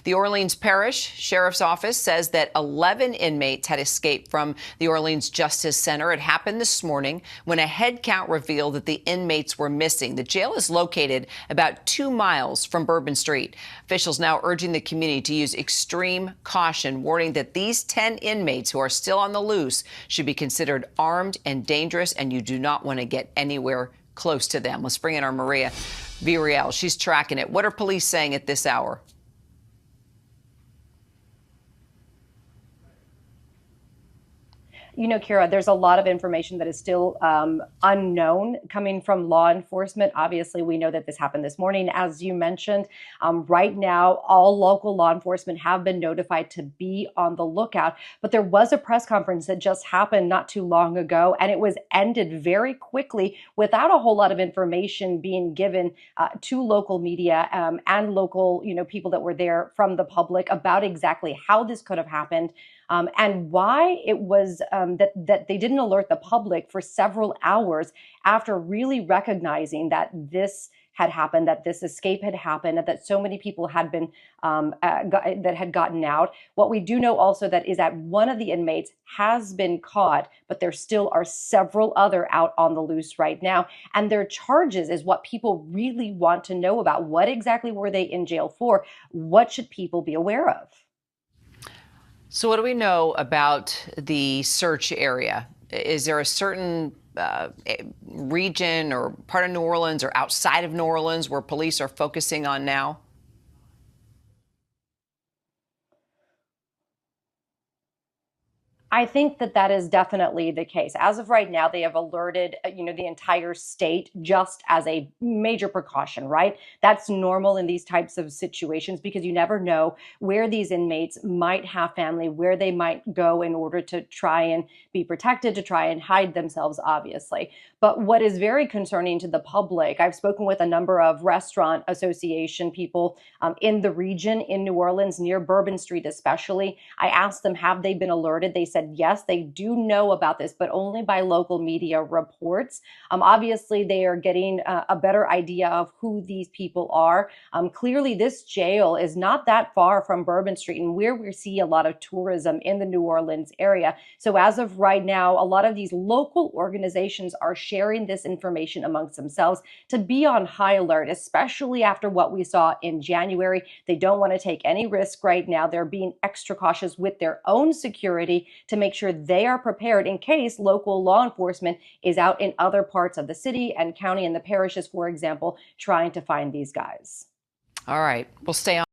The Orleans Parish Sheriff's Office says that 11 inmates had escaped from the Orleans Justice Center. It happened this morning when a head count revealed that the inmates were missing. The jail is located about 2 miles from Bourbon Street. Officials now urging the community to use extreme caution, warning that these 10 inmates who are still on the loose should be considered armed and dangerous, and you do not want to get anywhere close to them. Let's bring in our Maria Villarreal. She's tracking it. What are police saying at this hour? You know, Kira, there's a lot of information that is still unknown coming from law enforcement. Obviously, we know that this happened this morning, as you mentioned. Right now, all local law enforcement have been notified to be on the lookout. But there was a press conference that just happened not too long ago, and it was ended very quickly without a whole lot of information being given to local media and local, people that were there from the public about exactly how this could have happened. And why it was that they didn't alert the public for several hours after really recognizing that this had happened, that this escape had happened, and that so many people had been that had gotten out. What we do know also that is that one of the inmates has been caught, but there still are several other out on the loose right now. And their charges is what people really want to know about. What exactly were they in jail for? What should people be aware of? So what do we know about the search area? Is there a certain region or part of New Orleans or outside of New Orleans where police are focusing on now? I think that that is definitely the case. As of right now, they have alerted, the entire state just as a major precaution, right? That's normal in these types of situations because you never know where these inmates might have family, where they might go in order to try and be protected, to try and hide themselves, obviously. But what is very concerning to the public, I've spoken with a number of restaurant association people in the region in New Orleans, near Bourbon Street especially. I asked them, have they been alerted? They said, yes, they do know about this, but only by local media reports. Obviously, they are getting a better idea of who these people are. Clearly, this jail is not that far from Bourbon Street and where we see a lot of tourism in the New Orleans area. So as of right now, a lot of these local organizations are sharing this information amongst themselves to be on high alert, especially after what we saw in January. They don't want to take any risk right now. They're being extra cautious with their own security to make sure they are prepared in case local law enforcement is out in other parts of the city and county and the parishes, for example, trying to find these guys. All right, we'll stay on.